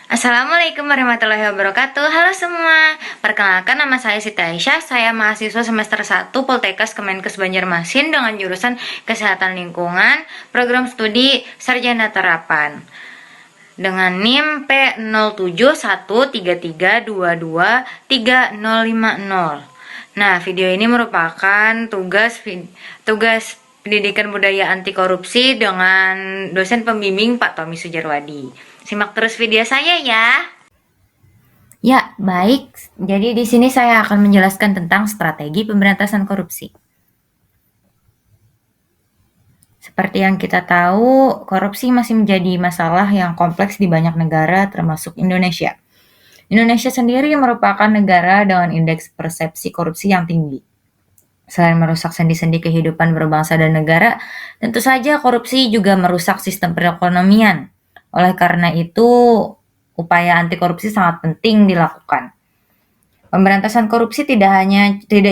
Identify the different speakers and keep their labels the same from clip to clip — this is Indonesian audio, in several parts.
Speaker 1: Assalamualaikum warahmatullahi wabarakatuh. Halo semua. Perkenalkan, nama saya Siti Aisyah. Saya mahasiswa semester 1 Poltekkes Kemenkes Banjarmasin dengan jurusan Kesehatan Lingkungan, program studi Sarjana Terapan. Dengan NIM P071332230050. Nah, video ini merupakan tugas pendidikan budaya anti korupsi dengan dosen pembimbing Pak Tommy Sujarwadi. Simak terus video saya ya. Ya, baik. Jadi di sini saya akan menjelaskan tentang strategi pemberantasan korupsi. Seperti yang kita tahu, korupsi masih menjadi masalah yang kompleks di banyak negara termasuk Indonesia. Indonesia sendiri merupakan negara dengan indeks persepsi korupsi yang tinggi. Selain merusak sendi-sendi kehidupan berbangsa dan negara, tentu saja korupsi juga merusak sistem perekonomian. Oleh karena itu, upaya anti korupsi sangat penting dilakukan. Pemberantasan korupsi tidak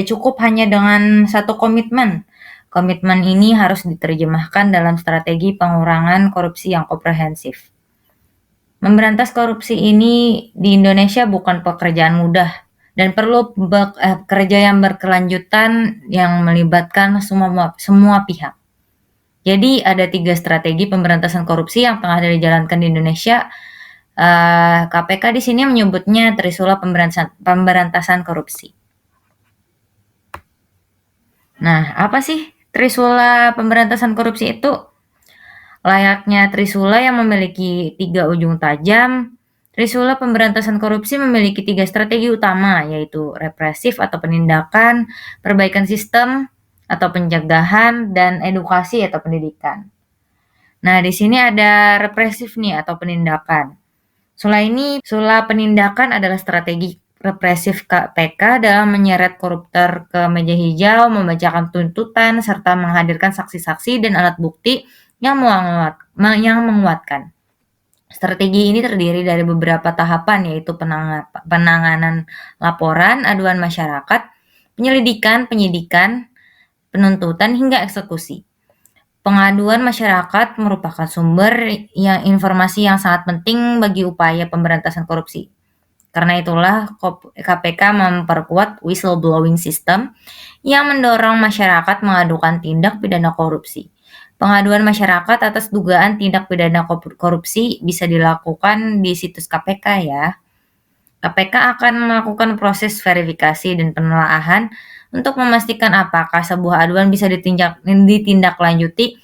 Speaker 1: cukup hanya dengan satu komitmen. Komitmen ini harus diterjemahkan dalam strategi pengurangan korupsi yang komprehensif. Memberantas korupsi ini di Indonesia bukan pekerjaan mudah dan perlu kerja yang berkelanjutan yang melibatkan semua pihak. Jadi ada 3 strategi pemberantasan korupsi yang tengah dijalankan di Indonesia. KPK di sini menyebutnya Trisula pemberantasan korupsi. Nah, apa sih Trisula pemberantasan korupsi itu? Layaknya Trisula yang memiliki 3 ujung tajam, Trisula pemberantasan korupsi memiliki 3 strategi utama, yaitu represif atau penindakan, perbaikan sistem atau pencegahan, dan edukasi atau pendidikan. Nah, di sini ada represif nih atau penindakan. Sula penindakan adalah strategi represif KPK dalam menyeret koruptor ke meja hijau, membacakan tuntutan, serta menghadirkan saksi-saksi dan alat bukti yang menguatkan. Strategi ini terdiri dari beberapa tahapan, yaitu penanganan laporan, aduan masyarakat, penyelidikan, penyidikan, penuntutan, hingga eksekusi. Pengaduan masyarakat merupakan sumber informasi yang sangat penting bagi upaya pemberantasan korupsi. Karena itulah KPK memperkuat whistleblowing system yang mendorong masyarakat mengadukan tindak pidana korupsi. Pengaduan masyarakat atas dugaan tindak pidana korupsi bisa dilakukan di situs KPK ya. KPK akan melakukan proses verifikasi dan penelaahan untuk memastikan apakah sebuah aduan bisa ditindaklanjuti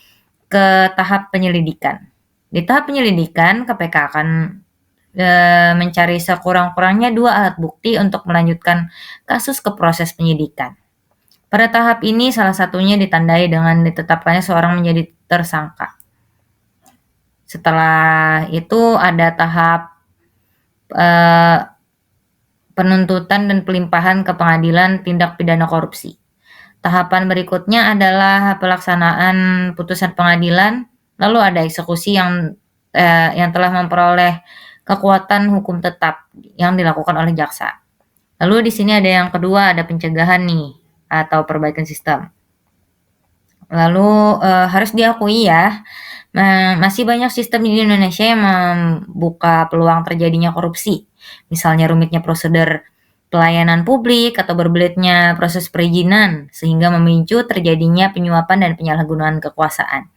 Speaker 1: ke tahap penyelidikan. Di tahap penyelidikan, KPK akan mencari sekurang-kurangnya 2 alat bukti untuk melanjutkan kasus ke proses penyidikan. Pada tahap ini, salah satunya ditandai dengan ditetapkannya seorang menjadi tersangka. Setelah itu ada tahap penuntutan dan pelimpahan ke pengadilan tindak pidana korupsi. Tahapan berikutnya adalah pelaksanaan putusan pengadilan, lalu ada eksekusi yang telah memperoleh kekuatan hukum tetap yang dilakukan oleh jaksa. Lalu di sini ada yang kedua, ada pencegahan nih atau perbaikan sistem. Lalu harus diakui ya, masih banyak sistem di Indonesia yang membuka peluang terjadinya korupsi. Misalnya rumitnya prosedur pelayanan publik atau berbelitnya proses perizinan sehingga memicu terjadinya penyuapan dan penyalahgunaan kekuasaan.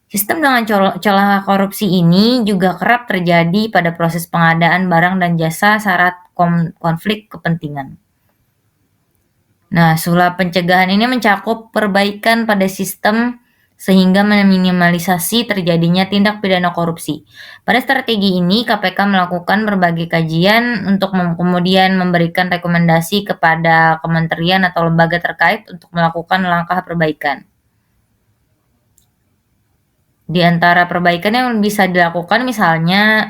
Speaker 1: Sistem dengan celah korupsi ini juga kerap terjadi pada proses pengadaan barang dan jasa syarat konflik kepentingan. Nah, sulap pencegahan ini mencakup perbaikan pada sistem sehingga meminimalisasi terjadinya tindak pidana korupsi. Pada strategi ini, KPK melakukan berbagai kajian untuk kemudian memberikan rekomendasi kepada kementerian atau lembaga terkait untuk melakukan langkah perbaikan. Di antara perbaikan yang bisa dilakukan misalnya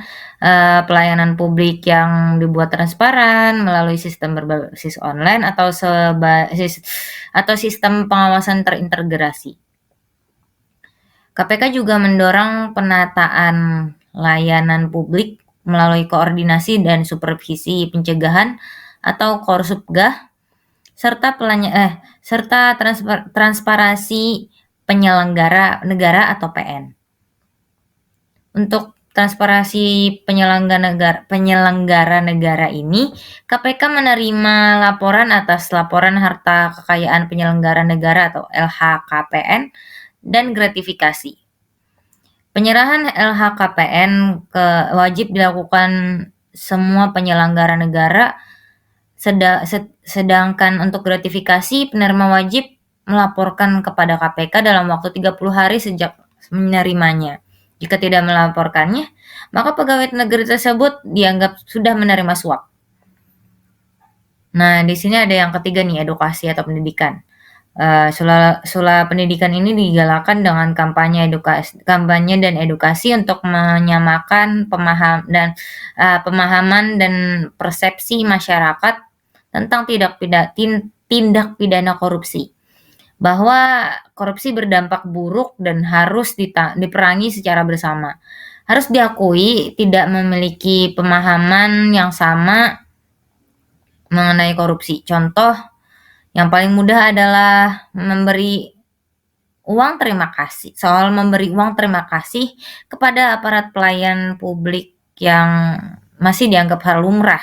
Speaker 1: pelayanan publik yang dibuat transparan melalui sistem berbasis online atau sistem pengawasan terintegrasi. KPK juga mendorong penataan layanan publik melalui koordinasi dan supervisi pencegahan atau Korsubgah serta transparansi penyelenggara negara atau PN. Untuk transparansi penyelenggara negara ini, KPK menerima laporan atas laporan harta kekayaan penyelenggara negara atau LHKPN dan gratifikasi. Penyerahan LHKPN wajib dilakukan semua penyelenggara negara, sedangkan untuk gratifikasi penerima wajib melaporkan kepada KPK dalam waktu 30 hari sejak menerimanya. Jika tidak melaporkannya, maka pegawai negeri tersebut dianggap sudah menerima suap. Nah, di sini ada yang ketiga nih, edukasi atau pendidikan. Sula pendidikan ini digalakan dengan kampanye dan edukasi untuk menyamakan pemahaman dan persepsi masyarakat tentang tindak pidana korupsi, bahwa korupsi berdampak buruk dan harus diperangi secara bersama. Harus diakui tidak memiliki pemahaman yang sama mengenai korupsi. Contoh yang paling mudah adalah memberi uang terima kasih kepada aparat pelayan publik yang masih dianggap hal lumrah.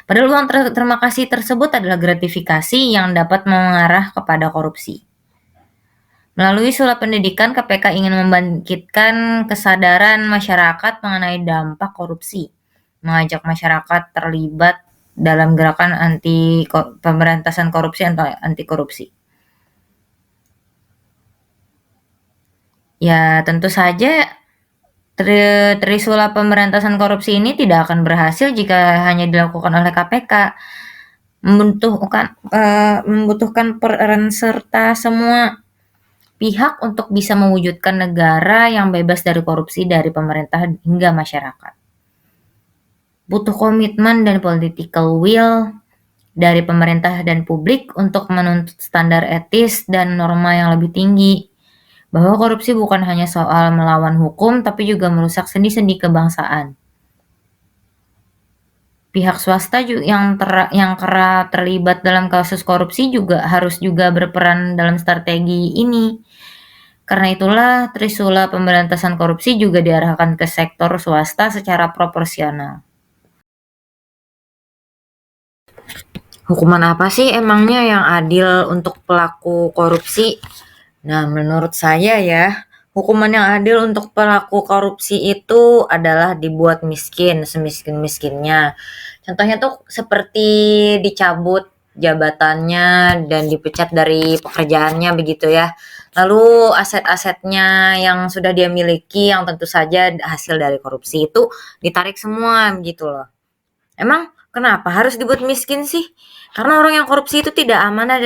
Speaker 1: Padahal uang terima kasih tersebut adalah gratifikasi yang dapat mengarah kepada korupsi. Melalui Sula Pendidikan, KPK ingin membangkitkan kesadaran masyarakat mengenai dampak korupsi, mengajak masyarakat terlibat dalam gerakan pemberantasan korupsi atau anti korupsi. Ya, tentu saja Trisula pemberantasan korupsi ini tidak akan berhasil jika hanya dilakukan oleh KPK. Membutuhkan peran serta semua pihak untuk bisa mewujudkan negara yang bebas dari korupsi dari pemerintah hingga masyarakat. Butuh komitmen dan political will dari pemerintah dan publik untuk menuntut standar etis dan norma yang lebih tinggi, bahwa korupsi bukan hanya soal melawan hukum tapi juga merusak sendi-sendi kebangsaan. Pihak swasta yang kerap terlibat dalam kasus korupsi harus berperan dalam strategi ini. Karena itulah Trisula pemberantasan korupsi juga diarahkan ke sektor swasta secara proporsional. Hukuman apa sih emangnya yang adil untuk pelaku korupsi? Nah, menurut saya ya, hukuman yang adil untuk pelaku korupsi itu adalah dibuat miskin, semiskin-miskinnya. Contohnya tuh seperti dicabut jabatannya dan dipecat dari pekerjaannya begitu ya. Lalu aset-asetnya yang sudah dia miliki yang tentu saja hasil dari korupsi itu ditarik semua begitu loh. Emang kenapa harus dibuat miskin sih? Karena orang yang korupsi itu tidak amanah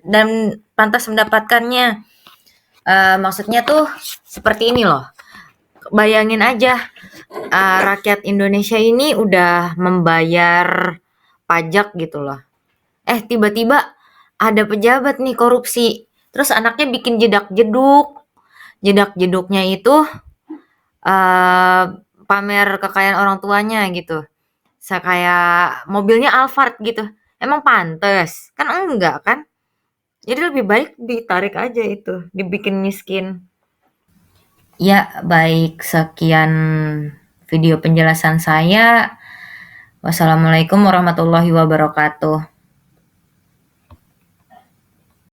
Speaker 1: dan pantas mendapatkannya. Maksudnya tuh seperti ini loh. Bayangin aja, rakyat Indonesia ini udah membayar pajak gitu loh. Tiba-tiba ada pejabat nih korupsi. Terus anaknya bikin jedak-jeduk. Jedak-jeduknya itu pamer kekayaan orang tuanya gitu. Kayak mobilnya Alphard gitu. Emang pantes? Kan enggak kan? Jadi lebih baik ditarik aja itu, dibikin miskin. Ya, baik, sekian video penjelasan saya. Wassalamualaikum warahmatullahi wabarakatuh.